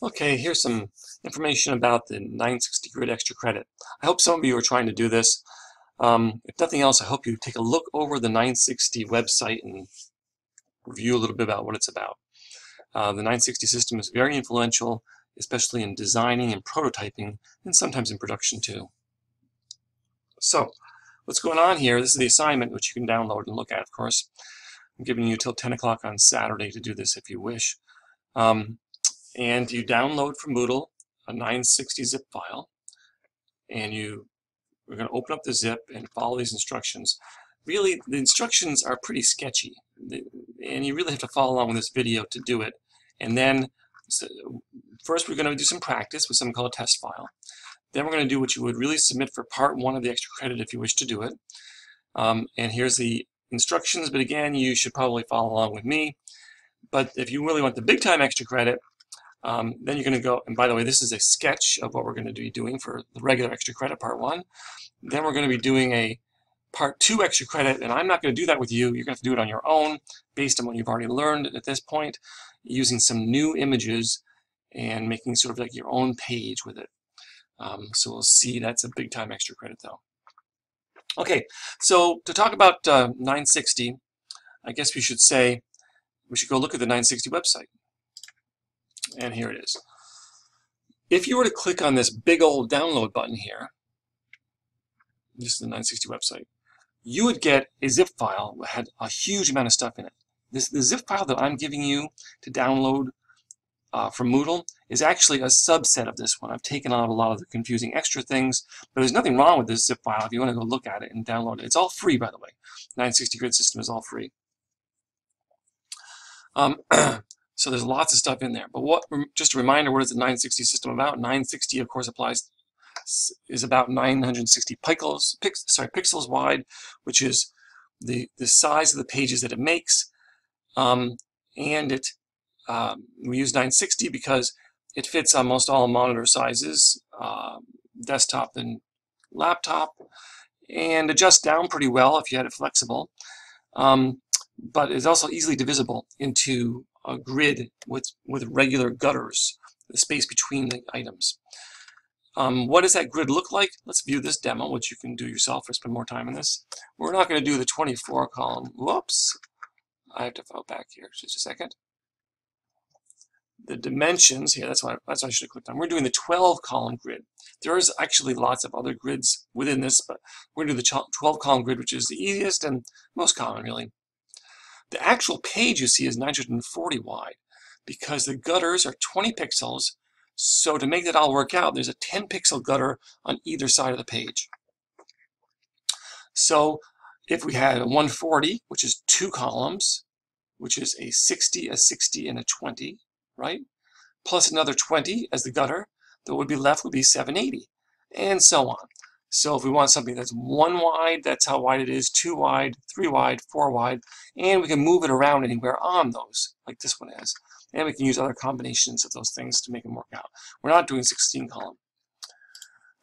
Okay, here's some information about the 960 grid extra credit. I hope some of you are trying to do this. If nothing else, I hope you take a look over the 960 website and review a little bit about what it's about. The 960 system is very influential, especially in designing and prototyping, and sometimes in production too. So, what's going on here, this is the assignment, which you can download and look at, of course. I'm giving you till 10 o'clock on Saturday to do this if you wish. And you download from Moodle a 960 zip file, and we're going to open up the zip and follow these instructions. Really, the instructions are pretty sketchy, and you really have to follow along with this video to do it. And then, first we're going to do some practice with something called a test file. Then we're going to do what you would really submit for part 1 of the extra credit if you wish to do it. And here's the instructions, but again, you should probably follow along with me. But if you really want the big time extra credit, then you're going to go, and by the way, this is a sketch of what we're going to be doing for the regular extra credit part 1. Then we're going to be doing a part 2 extra credit, and I'm not going to do that with you. You're going to have to do it on your own based on what you've already learned at this point, using some new images and making sort of like your own page with it. So we'll see. That's a big time extra credit though. Okay, so to talk about 960, I guess we should go look at the 960 website. And here it is. If you were to click on this big old download button here, this is the 960 website, you would get a zip file that had a huge amount of stuff in it. The zip file that I'm giving you to download from Moodle is actually a subset of this one. I've taken out a lot of the confusing extra things, but there's nothing wrong with this zip file if you want to go look at it and download it. It's all free, by the way. 960 grid system is all free. So there's lots of stuff in there. But just a reminder, what is the 960 system about? 960, of course, is about 960 pixels wide, which is the size of the pages that it makes. And we use 960 because it fits on most all monitor sizes, desktop and laptop, and adjusts down pretty well if you had it flexible. But it's also easily divisible into a grid with regular gutters, the space between the items. What does that grid look like? Let's view this demo, which you can do yourself or spend more time in this. We're not going to do the 24 column. Whoops. I have to go back here just a second. The dimensions here, that's what I should have clicked on. We're doing the 12 column grid. There is actually lots of other grids within this, but we're going to do the 12 column grid, which is the easiest and most common, really. The actual page you see is 940 wide because the gutters are 20 pixels. So to make that all work out, there's a 10 pixel gutter on either side of the page. So if we had a 140, which is 2 columns, which is a 60, a 60, and a 20, right? Plus another 20 as the gutter, that would be left would be 780, and so on. So if we want something that's 1 wide, that's how wide it is, 2 wide, 3 wide, 4 wide, and we can move it around anywhere on those, like this one is. And we can use other combinations of those things to make them work out. We're not doing 16 column.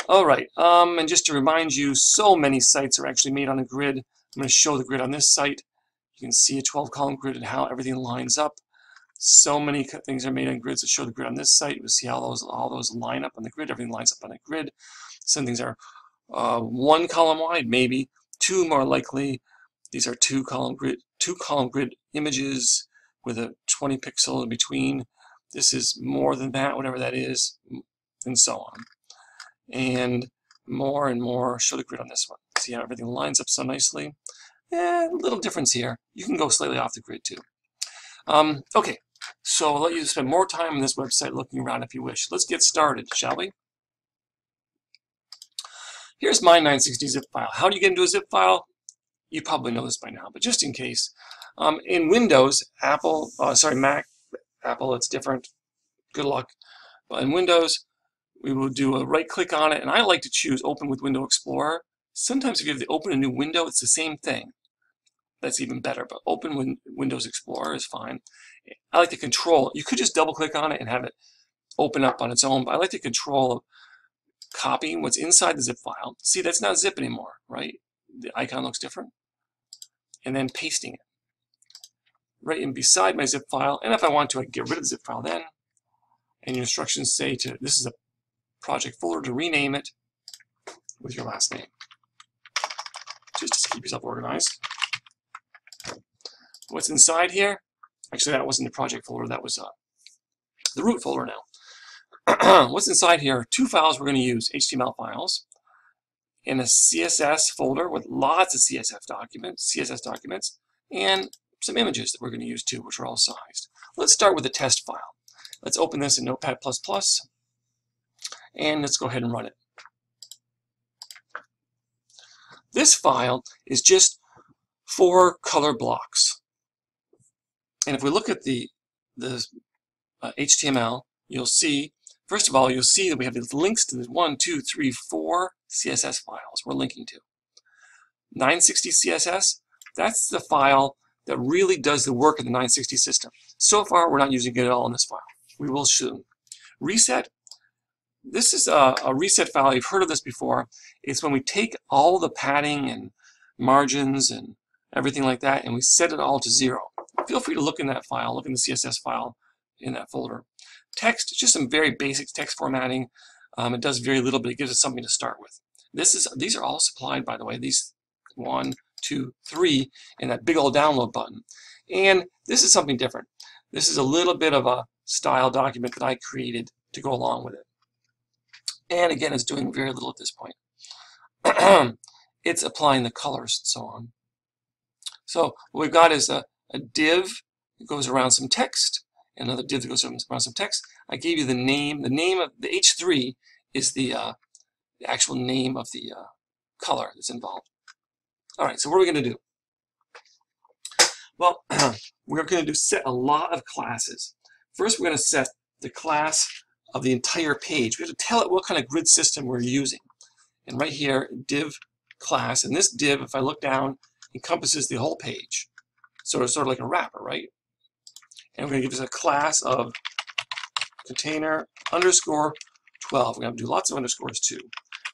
All right, and just to remind you, so many sites are actually made on a grid. I'm going to show the grid on this site. You can see a 12 column grid and how everything lines up. So many things are made on grids that show the grid on this site. You'll see how all those line up on the grid. Everything lines up on the grid. Some things are 1 column wide, maybe 2 more likely. These are 2 column grid images with a 20 pixel in between. This is more than that, whatever that is, and so on. And more. Show the grid on this one. See how everything lines up so nicely? A little difference here. You can go slightly off the grid too. Okay, so I'll let you spend more time on this website looking around if you wish. Let's get started, shall we? Here's my 960 zip file. How do you get into a zip file? You probably know this by now, but just in case. In Windows, Mac, Apple, it's different. Good luck. But in Windows, we will do a right click on it, and I like to choose Open with Window Explorer. Sometimes if you have to open a new window, it's the same thing. That's even better, but Open with Windows Explorer is fine. I like to control. You could just double click on it and have it open up on its own, but I like to control copying what's inside the zip file. See, that's not zip anymore, right? The icon looks different. And then pasting it right in beside my zip file. And if I want to, I can get rid of the zip file then And your instructions say this is a project folder, to rename it with your last name, just to keep yourself organized. What's inside here? Actually, that wasn't the project folder. That was the root folder now. What's inside here are two files we're going to use, HTML files, in a CSS folder with lots of CSS documents, and some images that we're going to use too, which are all sized. Let's start with the test file. Let's open this in Notepad++, and let's go ahead and run it. This file is just 4 color blocks. And if we look at the HTML, you'll see, first of all, you'll see that we have these links to the 1, 2, 3, 4 CSS files we're linking to. 960 CSS, that's the file that really does the work of the 960 system. So far, we're not using it at all in this file. We will soon. Reset, this is a reset file. You've heard of this before. It's when we take all the padding and margins and everything like that, and we set it all to 0. Feel free to look in that file, look in the CSS file in that folder. Text, just some very basic text formatting. It does very little, but it gives us something to start with. These are all supplied, by the way, these 1, 2, 3 in that big old download button. And this is something different. This is a little bit of a style document that I created to go along with it. And again, it's doing very little at this point. It's applying the colors and so on. So what we've got is a div that goes around some text, another div that goes around some text. I gave you the name. The name of the H3 is the actual name of the color that's involved. All right, so what are we going to do? Well, we're going to set a lot of classes. First, we're going to set the class of the entire page. We have to tell it what kind of grid system we're using. And right here, div class, and this div, if I look down, encompasses the whole page. So it's sort of like a wrapper, right? And we're going to give this a class of container underscore 12. We're going to do lots of underscores too.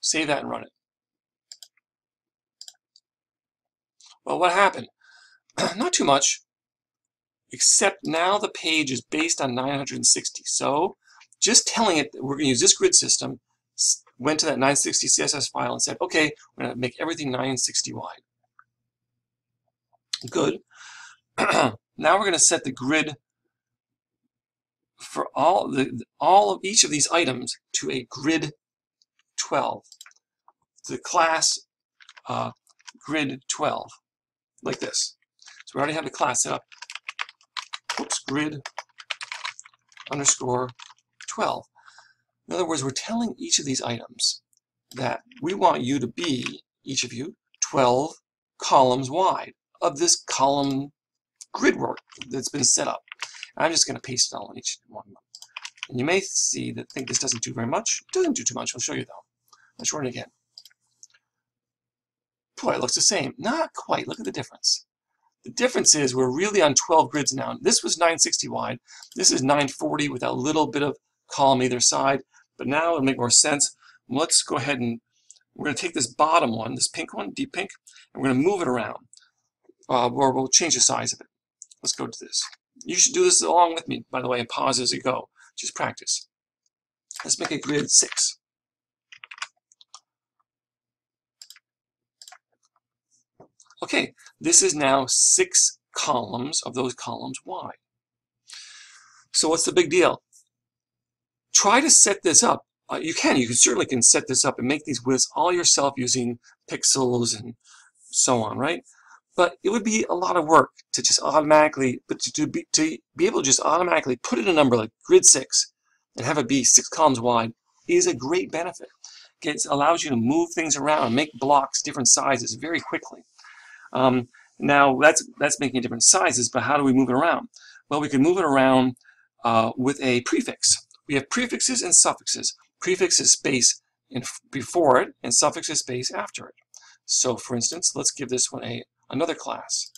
Save that and run it. Well, what happened? Not too much, except now the page is based on 960. So just telling it that we're going to use this grid system, went to that 960 CSS file and said, okay, we're going to make everything 960 wide. Good. Now we're going to set the grid for all of each of these items to a grid 12. The class grid 12, like this. So we already have the class set up. Oops, grid underscore 12. In other words, we're telling each of these items that we want you to be, each of you, 12 columns wide of this column grid work that's been set up. I'm just going to paste it all in each one. And you may think this doesn't do very much. It doesn't do too much. I'll show you though. Let's run it again. Boy, it looks the same. Not quite. Look at the difference. The difference is we're really on 12 grids now. This was 960 wide. This is 940 with a little bit of column either side. But now it'll make more sense. Let's go ahead and we're going to take this bottom one, this pink one, deep pink, and we're going to move it around. Or we'll change the size of it. Let's go to this. You should do this along with me, by the way, and pause as you go. Just practice. Let's make it grid 6. Okay, this is now 6 columns of those columns wide. So what's the big deal? Try to set this up. You certainly can set this up and make these widths all yourself using pixels and so on, right? But it would be a lot of work to just automatically, to be able to just automatically put in a number like grid 6 and have it be 6 columns wide is a great benefit. It allows you to move things around, make blocks different sizes very quickly. Now that's making different sizes, but how do we move it around? Well, we can move it around with a prefix. We have prefixes and suffixes. Prefix is space before it, and suffix is space after it. So, for instance, let's give this one another class.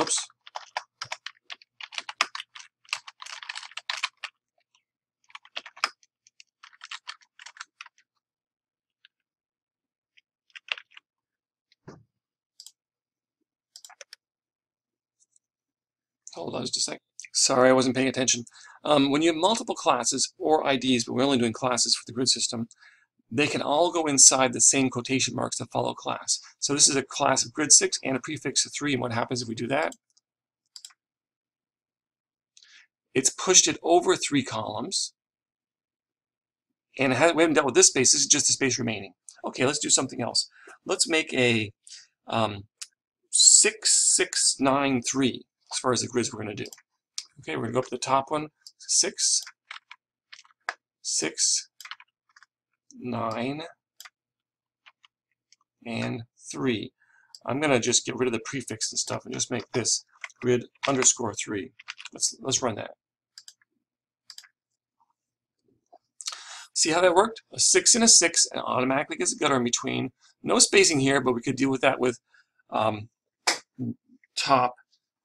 Oops. Hold on just a sec. Sorry, I wasn't paying attention. When you have multiple classes or IDs, but we're only doing classes for the grid system, they can all go inside the same quotation marks that follow class. So this is a class of grid 6 and a prefix of 3, and what happens if we do that? It's pushed it over 3 columns, and we haven't dealt with this space. This is just the space remaining. Okay, let's do something else. Let's make a 6693 as far as the grids we're going to do. Okay, we're going to go up to the top one, 6, 6, 9, and 3. I'm going to just get rid of the prefix and stuff and just make this grid underscore 3. Let's run that. See how that worked? A 6 and a 6 and automatically gets a gutter in between. No spacing here, but we could deal with that with top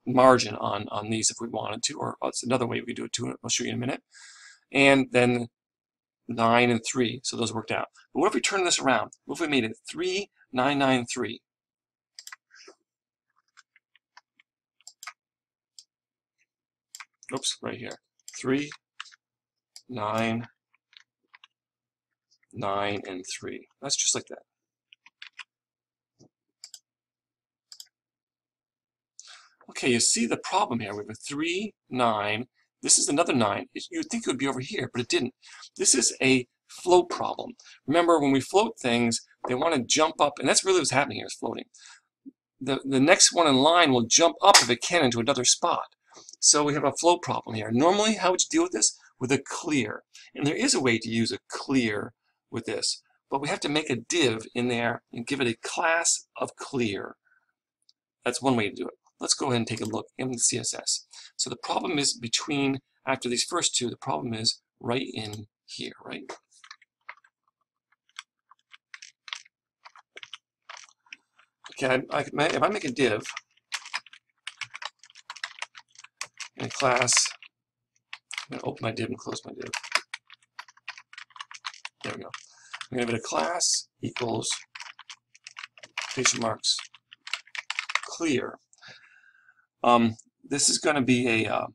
margin on these if we wanted to, or that's another way we do it too. I'll show you in a minute. And then 9 and 3, so those worked out. But what if we turn this around? What if we made it 3993? Oops, right here. 3, 9, 9, and 3. That's just like that. Okay, you see the problem here. We have a 3, 9. This is another 9. You'd think it would be over here, but it didn't. This is a float problem. Remember, when we float things, they want to jump up, and that's really what's happening here is floating. The next one in line will jump up if it can into another spot. So we have a float problem here. Normally, how would you deal with this? With a clear. And there is a way to use a clear with this, but we have to make a div in there and give it a class of clear. That's one way to do it. Let's go ahead and take a look in the CSS. So the problem is between, after these first two, the problem is right in here, right? Okay, if I make a div in a class, I'm going to open my div and close my div. There we go. I'm going to give it a class equals quotation marks clear. This is going to be a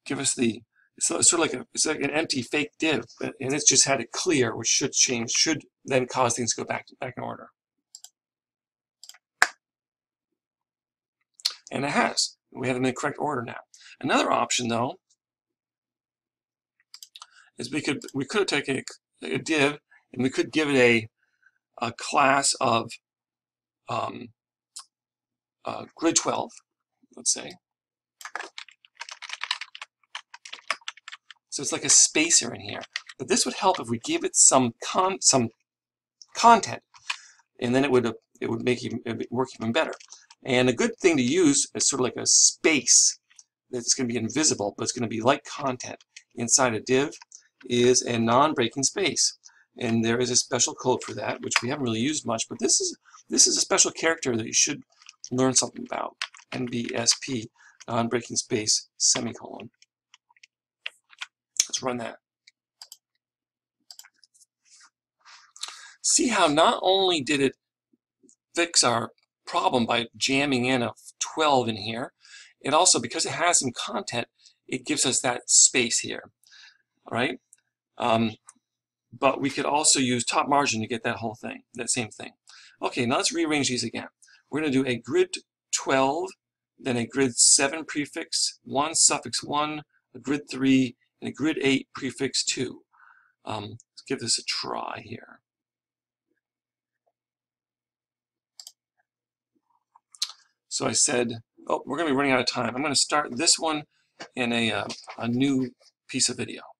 give us the it's sort of like it's like an empty fake div, and it's just had a clear, which should then cause things to go back in order. And it has. We have them in the correct order now. Another option, though, is we could have taken a div and we could give it a class of grid 12, let's say. So it's like a spacer in here. But this would help if we give it some content, and then it would make it work even better. And a good thing to use is sort of like a space that's going to be invisible, but it's going to be like content inside a div, is a non-breaking space. And there is a special code for that, which we haven't really used much, but this is a special character that you should learn something about. NBSP, non-breaking space, semicolon. Let's run that. See how not only did it fix our problem by jamming in a 12 in here, it also, because it has some content, it gives us that space here. All right? But we could also use top margin to get that whole thing, that same thing. Okay, now let's rearrange these again. We're going to do a grid 12, then a grid 7 prefix 1, suffix 1, a grid 3, and a grid 8 prefix 2. Let's give this a try here. So I said, oh, we're going to be running out of time. I'm going to start this one in a new piece of video.